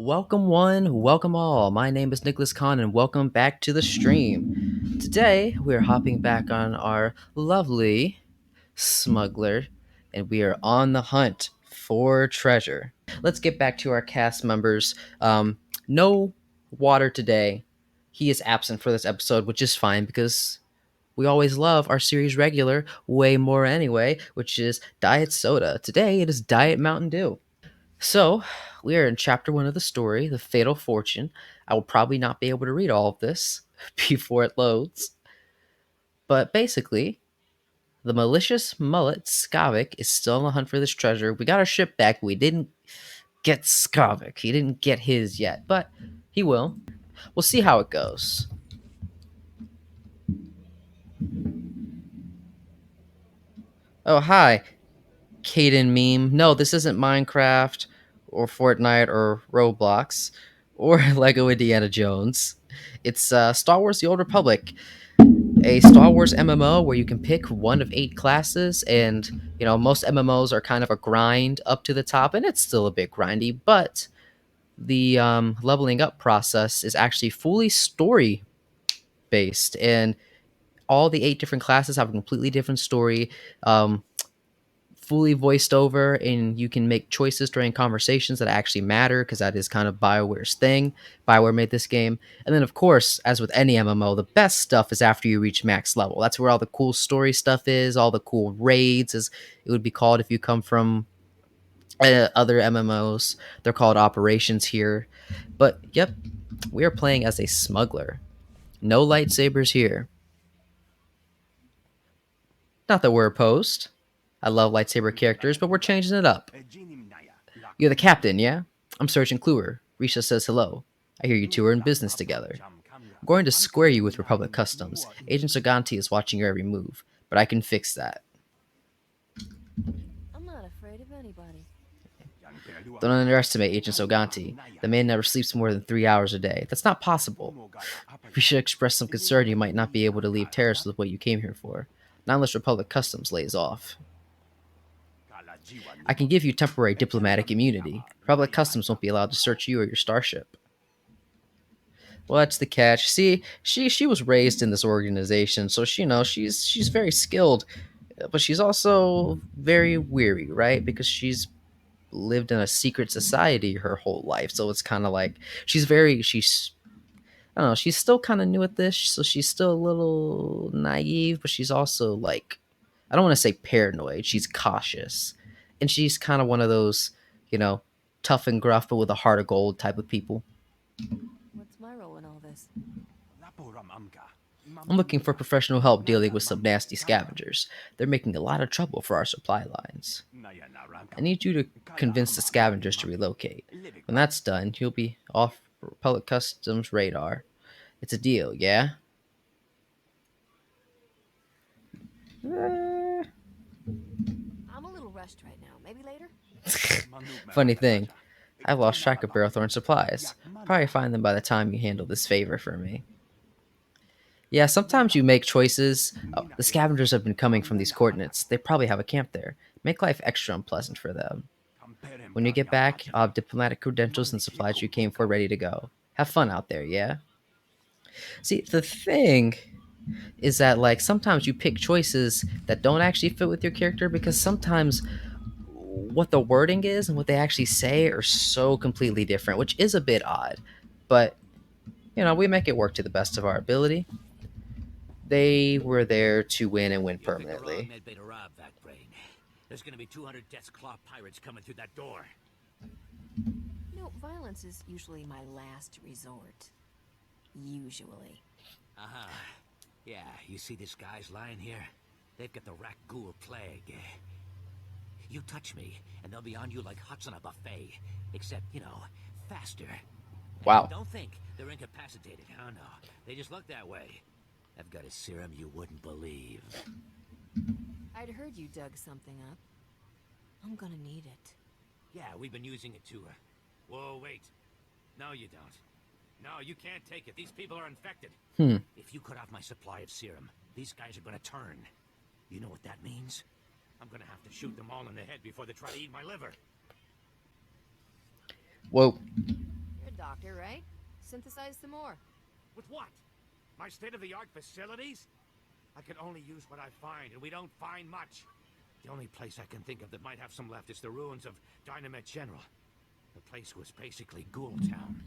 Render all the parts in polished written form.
Welcome one, welcome all. My name is Nicholas Khan and welcome back to the stream. Today we're hopping back on our lovely Smuggler and we are on the hunt for treasure. Let's get back to our cast members. No Water today. He is absent for this episode, which is fine because we always love our series regular way more anyway, which is Diet Soda. Today it is Diet Mountain Dew. So, we are in chapter one of the story, The Fatal Fortune. I will probably not be able to read all of this before it loads. But basically, the malicious mullet, Skavik, is still on the hunt for this treasure. We got our ship back, but we didn't get Skavik. He didn't get his yet, but he will. We'll see how it goes. Oh, hi, Caden meme. No, this isn't Minecraft or Fortnite or Roblox or Lego Indiana Jones. It's Star Wars The Old Republic, a Star Wars MMO where you can pick one of 8 classes, and most MMOs are kind of a grind up to the top, and it's still a bit grindy, but the leveling up process is actually fully story based, and all the 8 different classes have a completely different story. Fully voiced over, and you can make choices during conversations that actually matter because that is kind of BioWare's thing. BioWare made this game. And then, of course, as with any MMO, the best stuff is after you reach max level. That's where all the cool story stuff is, all the cool raids, as it would be called if you come from other MMOs. They're called operations here. But, yep, we are playing as a smuggler. No lightsabers here. Not that we're opposed. I love lightsaber characters, but we're changing it up. You're the captain, yeah? I'm Sergeant Kluwer. Risha says hello. I hear you two are in business together. I'm going to square you with Republic Customs. Agent Saganti is watching your every move, but I can fix that. I'm not afraid of anybody. Don't underestimate Agent Soganti. The man never sleeps more than 3 hours a day. That's not possible. Risha expressed some concern you might not be able to leave Taris with what you came here for. Not unless Republic Customs lays off. I can give you temporary diplomatic immunity. Republic Customs won't be allowed to search you or your starship. Well, that's the catch. See, she was raised in this organization, so she's very skilled, but she's also very weary, right? Because she's lived in a secret society her whole life, so it's kind of like she's I don't know, she's still kind of new at this, so she's still a little naive, but she's also like, I don't want to say paranoid. She's cautious, and she's kind of one of those, you know, tough and gruff but with a heart of gold type of people. What's my role in all this? I'm looking for professional help dealing with some nasty scavengers. They're making a lot of trouble for our supply lines. I need you to convince the scavengers to relocate. When that's done, you'll be off Republic Customs radar. It's a deal, yeah? I'm a little rushed right now. Maybe later? Funny thing, I've lost track of Barrowthorn supplies. Probably find them by the time you handle this favor for me. Yeah, sometimes you make choices. Oh, the scavengers have been coming from these coordinates. They probably have a camp there. Make life extra unpleasant for them. When you get back, I'll have diplomatic credentials and supplies you came for ready to go. Have fun out there, yeah? See, the thing is that, like, sometimes you pick choices that don't actually fit with your character because sometimes what the wording is and what they actually say are so completely different, which is a bit odd. But, we make it work to the best of our ability. They were there to win and win You picked the wrong permanently. medbay to rob, Backbrain. There's gonna be 200 Death's Claw pirates coming through that door. Violence is usually my last resort. Usually. Uh-huh. Yeah, you see these guys lying here? They've got the Rak Ghul plague. You touch me, and they'll be on you like huts on a buffet. Except, faster. Wow. Don't think they're incapacitated. Oh, no. They just look that way. I've got a serum you wouldn't believe. I'd heard you dug something up. I'm gonna need it. Yeah, we've been using it too. Whoa, wait. No, you don't. No, you can't take it. These people are infected. If you cut off my supply of serum, these guys are gonna turn. You know what that means? I'm gonna have to shoot them all in the head before they try to eat my liver. Whoa. doctor, right? Synthesize some more. With what? My state-of-the-art facilities? I can only use what I find, and we don't find much. The only place I can think of that might have some left is the ruins of Dynamite General. The place was basically Ghoul Town.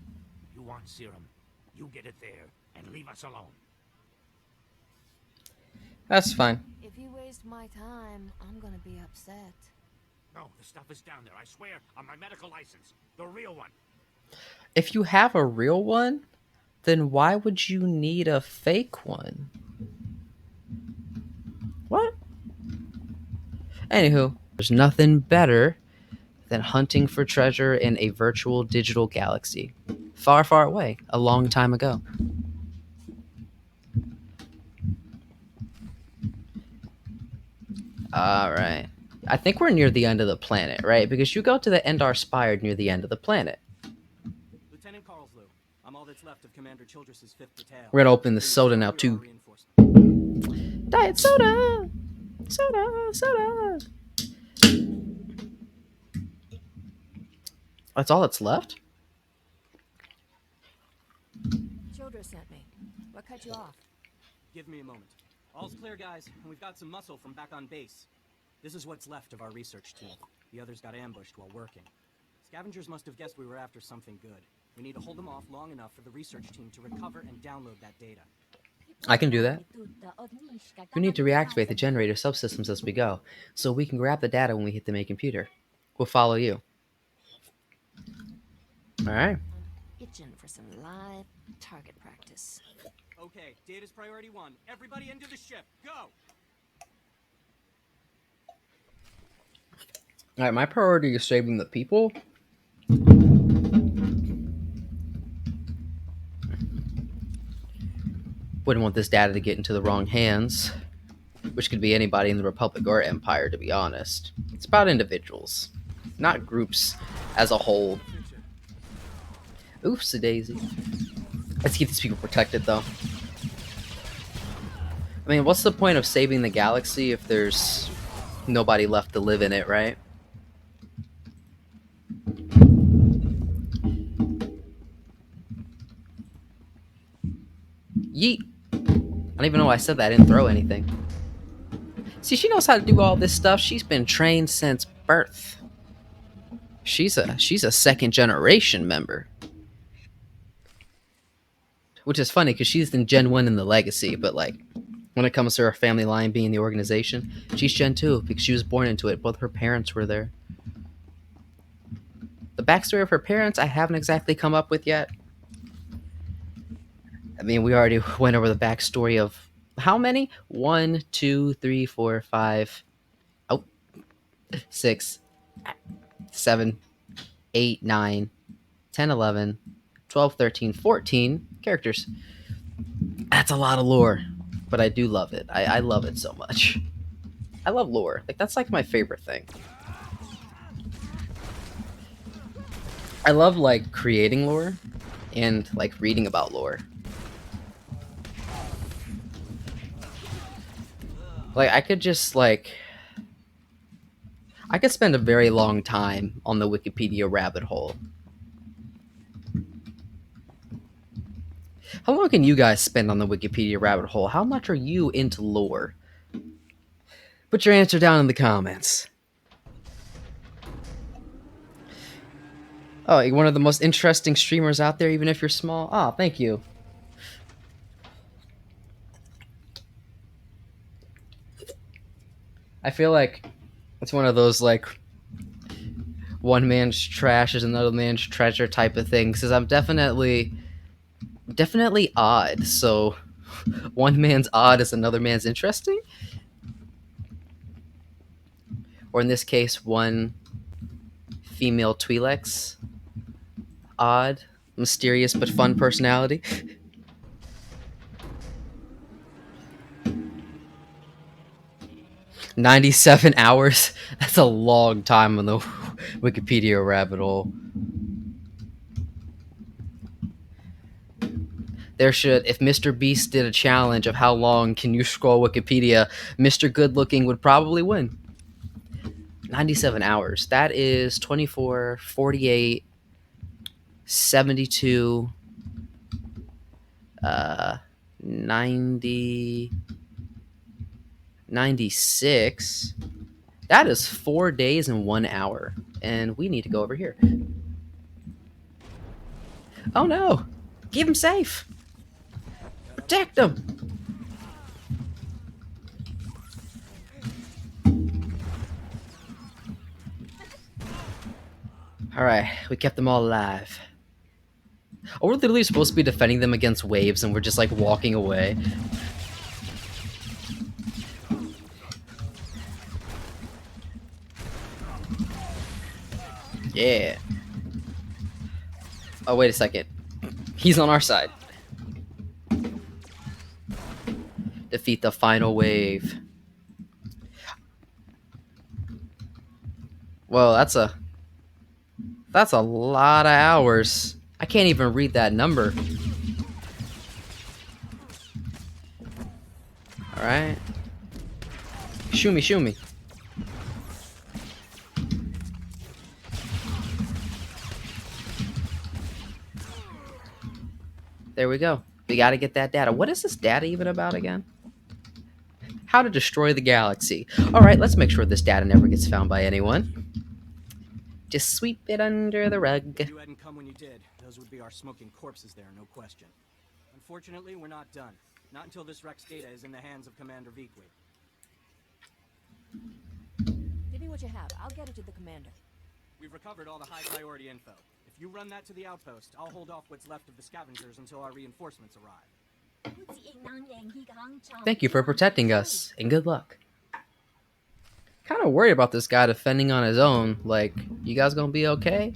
You want serum, you get it there, and leave us alone. That's fine. If you waste my time, I'm gonna be upset. No, the stuff is down there, I swear, on my medical license. The real one. If you have a real one, then why would you need a fake one? What? Anywho, there's nothing better than hunting for treasure in a virtual digital galaxy. Far, far away, a long time ago. Alright. I think we're near the end of the planet, right? Because you go to the Endar Spire near the end of the planet. Lieutenant Carlslow, I'm all that's left of Commander Childress's 5th Battalion. We're gonna open the soda now, too. Diet soda! Soda! Soda! That's all that's left? Childress sent me. What cut you off? Give me a moment. All's clear, guys, and we've got some muscle from back on base. This is what's left of our research team. The others got ambushed while working. Scavengers must have guessed we were after something good. We need to hold them off long enough for the research team to recover and download that data. I can do that. We need to reactivate the generator subsystems as we go, so we can grab the data when we hit the main computer. We'll follow you. Alright. Itching for some live target practice. Okay, data's priority 1. Everybody into the ship. Go! Alright, my priority is saving the people. Wouldn't want this data to get into the wrong hands, which could be anybody in the Republic or Empire, to be honest. It's about individuals, not groups as a whole. Oopsie daisy. Let's keep these people protected, though. I mean, what's the point of saving the galaxy if there's nobody left to live in it, right? Yeet. I don't even know why I said that. I didn't throw anything. See, she knows how to do all this stuff. She's been trained since birth. She's a second generation member. Which is funny because she's in Gen 1 in the Legacy, but like when it comes to her family line being the organization, she's Gen 2 because she was born into it. Both her parents were there. The backstory of her parents I haven't exactly come up with yet. I mean, we already went over the backstory of how many? 1, 2, 3, 4, 5, 6, 7, 8, 9, 10, 11, 12, 13, 14 characters. That's a lot of lore, but I do love it. I love it so much. I love lore. Like, that's like my favorite thing. I love like creating lore and like reading about lore. Like, I could just like I could spend a very long time on the Wikipedia rabbit hole. How long can you guys spend on the Wikipedia rabbit hole? How much are you into lore? Put your answer down in the comments. Oh, you're one of the most interesting streamers out there, even if you're small. Oh, thank you. I feel like it's one of those, like, one man's trash is another man's treasure type of thing, because I'm definitely odd, so one man's odd is another man's interesting? Or in this case, one female Twi'lek's odd, mysterious, but fun personality. 97 hours? That's a long time on the Wikipedia rabbit hole. There should, if Mr. Beast did a challenge of how long can you scroll Wikipedia, Mr. Good Looking would probably win. 97 hours. That is 24, 48, 72, 90, 96. That is 4 days and 1 hour. And we need to go over here. Oh no! Keep him safe! Protect him! Alright, we kept them all alive. Oh, we're literally supposed to be defending them against waves and we're just like walking away. Yeah. Oh, wait a second. He's on our side. Defeat the final wave. Whoa, that's a lot of hours. I can't even read that number. Alright. Shoo me, shoo me. There we go. We gotta get that data. What is this data even about again? How to destroy the galaxy. Alright, let's make sure this data never gets found by anyone. Just sweep it under the rug. If you hadn't come when you did, those would be our smoking corpses there, no question. Unfortunately, we're not done. Not until this Rex data is in the hands of Commander Veekwe. Give me what you have. I'll get it to the commander. We've recovered all the high-priority info. If you run that to the outpost, I'll hold off what's left of the scavengers until our reinforcements arrive. Thank you for protecting us, and good luck. Kind of worried about this guy defending on his own. Like, you guys gonna be okay?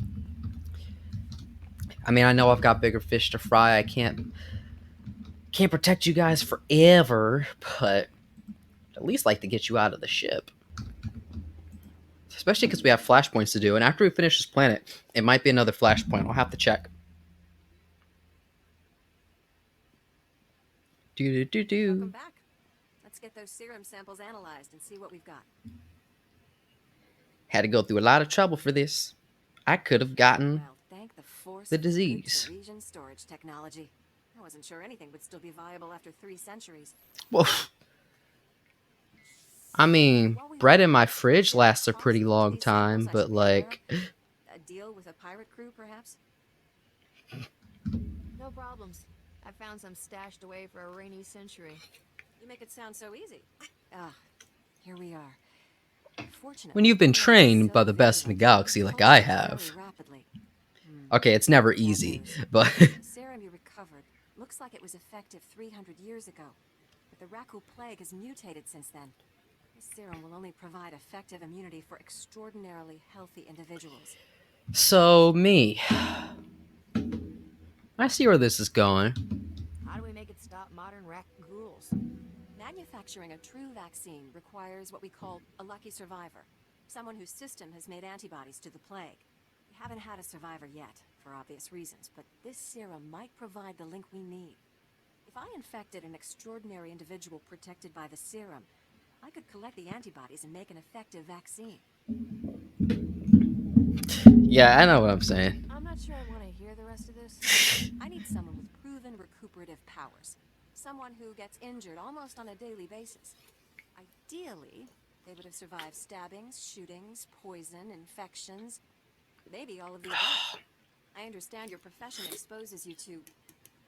I mean, I know I've got bigger fish to fry. I can't protect you guys forever, but at least like to get you out of the ship. Especially because we have flashpoints to do, and after we finish this planet, it might be another flashpoint. I'll have to check. Welcome back. Let's get those serum samples analyzed and see what we've got. Had to go through a lot of trouble for this. I could have gotten Well, thank the force the of disease. good Parisian storage technology. I wasn't sure anything would still be viable after 3 centuries. Well, I mean, bread in my fridge lasts a pretty long time, but like... A deal with a pirate crew, perhaps? No problems. I found some stashed away for a rainy century. You make it sound so easy. Ah, here we are. Fortunately, When you've been trained by the best in the galaxy like I have. Okay, it's never easy, but... The serum you recovered looks like it was effective 300 years ago. But the Raku plague has mutated since then. This serum will only provide effective immunity for extraordinarily healthy individuals. So, me. I see where this is going. How do we make it stop modern Raku ghouls? Manufacturing a true vaccine requires what we call a lucky survivor. Someone whose system has made antibodies to the plague. We haven't had a survivor yet, for obvious reasons, but this serum might provide the link we need. If I infected an extraordinary individual protected by the serum, I could collect the antibodies and make an effective vaccine. Yeah, I know what I'm saying. I'm not sure I want to hear the rest of this. I need someone with proven recuperative powers. Someone who gets injured almost on a daily basis. Ideally, they would have survived stabbings, shootings, poison, infections, maybe all of the above. I understand your profession exposes you to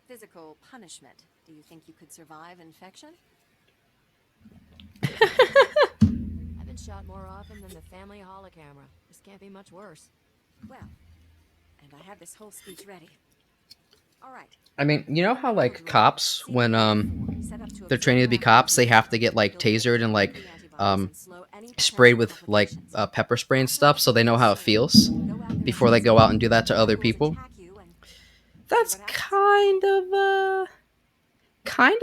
physical punishment. Do you think you could survive infection? I've been shot more often than the family holocamera. This can't be much worse. Well, and I have this whole speech ready. All right. I mean, you know how like cops, when they're training to be cops, they have to get like tasered and like sprayed with like pepper spray and stuff, so they know how it feels before they go out and do that to other people. That's kind of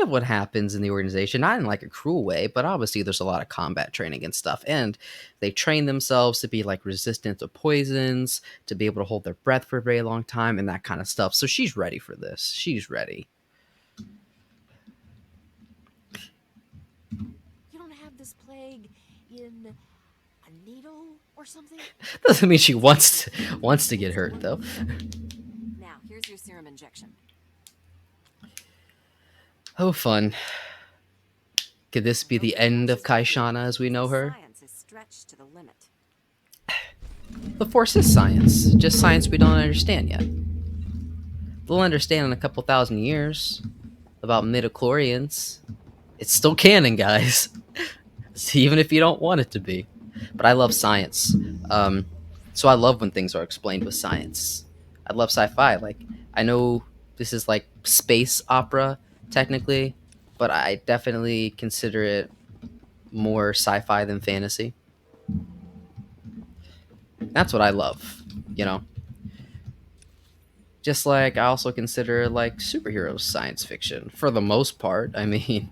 what happens in the organization, not in like a cruel way, but obviously there's a lot of combat training and stuff, and they train themselves to be like resistant to poisons, to be able to hold their breath for a very long time, and that kind of stuff. So she's ready for this. She's ready. You don't have this plague in a needle or something? Doesn't mean she wants to get hurt though. Now, your serum injection. Oh, fun. Could this be the end of Ky'Shana as we know her? Science is stretched to the limit. The Force is science, just science we don't understand yet. We'll understand in a couple thousand years about midichlorians. It's still canon, guys. Even if you don't want it to be. But I love science. So I love when things are explained with science. I love sci-fi. Like, I know this is like space opera, technically, but I definitely consider it more sci-fi than fantasy. That's what I love, you know? Just like I also consider like superheroes science fiction for the most part. I mean,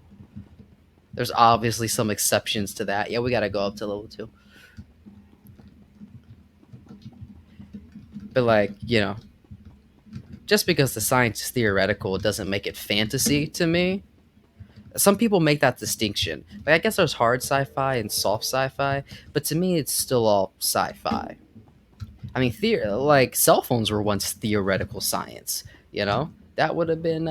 there's obviously some exceptions to that. Yeah, we gotta go up to level 2. But like, just because the science is theoretical doesn't make it fantasy to me. Some people make that distinction. Like, I guess there's hard sci-fi and soft sci-fi, but to me it's still all sci-fi. I mean, like cell phones were once theoretical science, you know? That would have been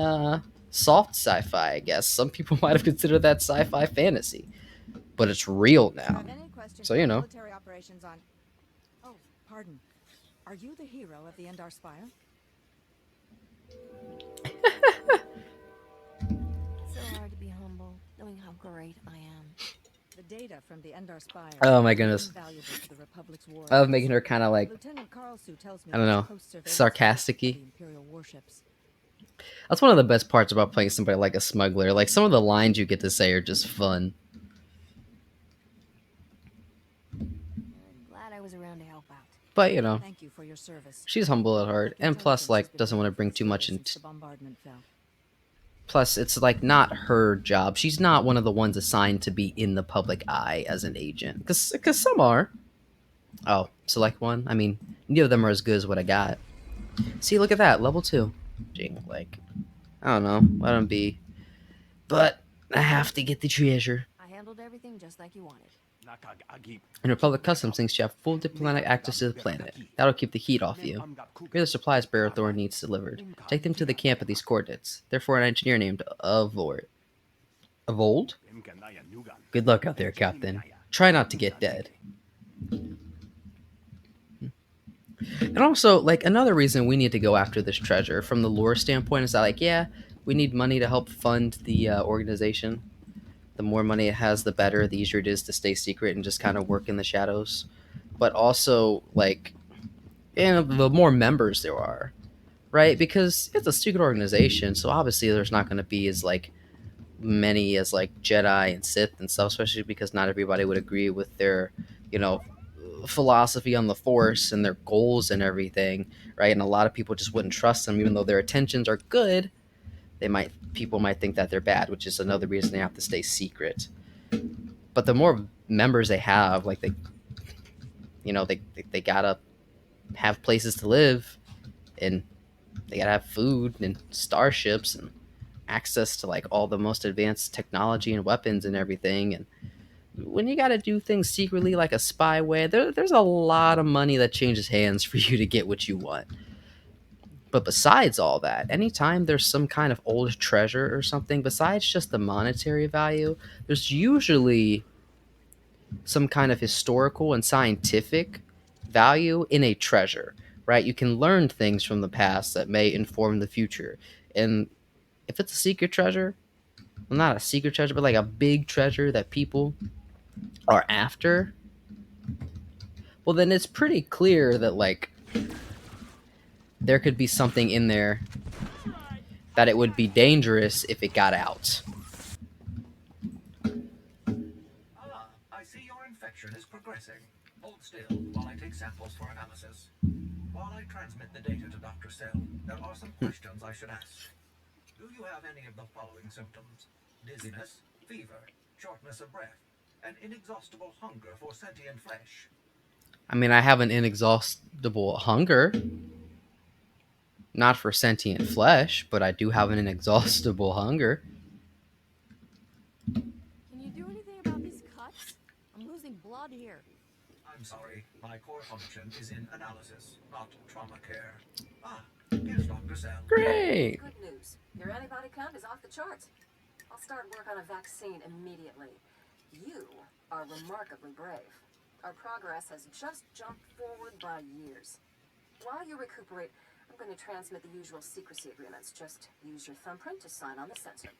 soft sci-fi, I guess. Some people might have considered that sci-fi fantasy, but it's real now. Have any questions So, about military operations on... Oh, pardon. Are you the hero of the Endar Spire? So hard to be humble, knowing how great I am. The data from the Endar Spire. Oh my goodness. Is invaluable to the Republic's war. I love making her kind of like, Lieutenant Carlsu tells me I don't know, sarcastic-y. the Imperial warships. That's one of the best parts about playing somebody like a smuggler. Like, some of the lines you get to say are just fun. I'm glad I was around to help out. But, Thank you for your service. she's humble at heart, and plus, like, doesn't want to bring too much since into... the bombardment fell. Plus, it's, like, not her job. She's not one of the ones assigned to be in the public eye as an agent. Because some are. Oh, select one? I mean, neither of them are as good as what I got. See, look at that. Level 2. Like, I don't know. Let them be. But I have to get the treasure. I handled everything just like you wanted. And Republic Customs thinks you have full diplomatic access to the planet. That'll keep the heat off you. You're the supplies Bearer Thor needs delivered. Take them to the camp at these coordinates. Therefore, an engineer named Avold. Avold? Good luck out there, Captain. Try not to get dead. And also, like, another reason we need to go after this treasure from the lore standpoint is that, like, yeah, we need money to help fund the organization. The more money it has, the better. The easier it is to stay secret and just kind of work in the shadows. But also, like, the more members there are, right? Because it's a secret organization, so obviously there's not going to be as, like, many as, like, Jedi and Sith and stuff, especially because not everybody would agree with their, philosophy on the Force and their goals and everything, right? And a lot of people just wouldn't trust them, even though their intentions are good. People might think that they're bad, which is another reason they have to stay secret. But the more members they have, like, they gotta have places to live, and they gotta have food and starships and access to, like, all the most advanced technology and weapons and everything. And when you gotta do things secretly, like a spyware, there's a lot of money that changes hands for you to get what you want. But besides all that, anytime there's some kind of old treasure or something, besides just the monetary value, there's usually some kind of historical and scientific value in a treasure, right? You can learn things from the past that may inform the future. And if it's a secret treasure, well, not a secret treasure, but like a big treasure that people are after, well, then it's pretty clear that, like, there could be something in there that it would be dangerous if it got out. I see your infection is progressing. Hold still while I take samples for analysis. While I transmit the data to Dr. Cell, there are some questions I should ask. Do you have any of the following symptoms? Dizziness, fever, shortness of breath, an inexhaustible hunger for sentient flesh? I mean, I have an inexhaustible hunger. Not for sentient flesh, but I do have an inexhaustible hunger. Can you do anything about these cuts? I'm losing blood here. I'm sorry, my core function is in analysis, not trauma care. Here's Dr. Cell. Great. Good news. Your antibody count is off the charts. I'll start work on a vaccine immediately. You are remarkably brave. Our progress has just jumped forward by years. While you recuperate, I'm going to transmit the usual secrecy agreements. Just use your thumbprint to sign on the sensor.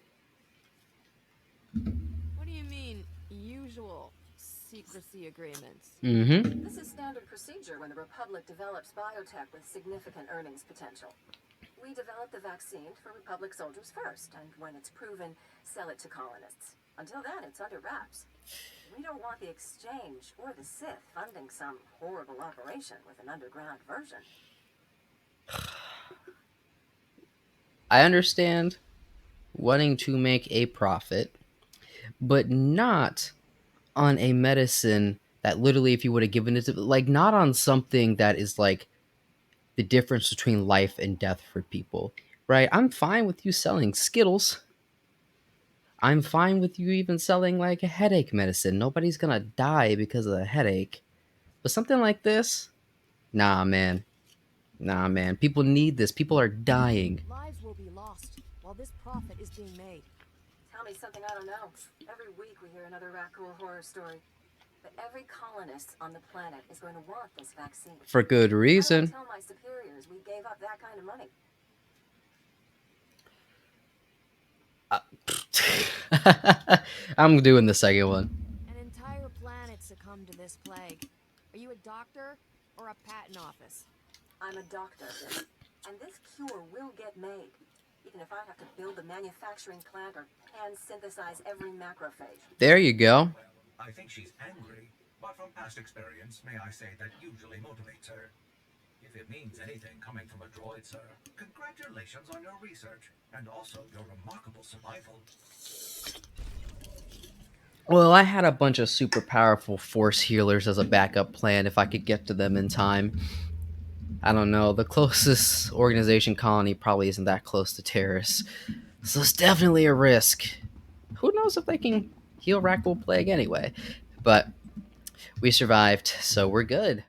What do you mean, usual secrecy agreements? Mm-hmm. This is standard procedure when the Republic develops biotech with significant earnings potential. We develop the vaccine for Republic soldiers first, and when it's proven, sell it to colonists. Until then, it's under wraps. We don't want the exchange or the Sith funding some horrible operation with an underground version. I understand wanting to make a profit, but not on a medicine that literally, if you would have given it to, like, not on something that is like the difference between life and death for people, right? I'm fine with you selling Skittles. I'm fine with you even selling like a headache medicine. Nobody's gonna die because of a headache. But something like this, nah, man. Nah, man. People need this. People are dying. Lives will be lost while this profit is being made. Tell me something I don't know. Every week we hear another Rakghoul horror story. But every colonist on the planet is going to want this vaccine. For good How do I reason. tell my superiors we gave up that kind of money? I'm doing the second one. An entire planet succumbed to this plague. Are you a doctor or a patent office? I'm a doctor, and this cure will get made, even if I have to build the manufacturing plant or hand-synthesize every macrophage. There you go. Well, I think she's angry, but from past experience, may I say that usually motivates her. If it means anything coming from a droid, sir, congratulations on your research, and also your remarkable survival. Well, I had a bunch of super powerful force healers as a backup plan if I could get to them in time. I don't know. The closest organization colony probably isn't that close to Taris. So it's definitely a risk. Who knows if they can heal Rakghoul Plague anyway? But we survived, so we're good.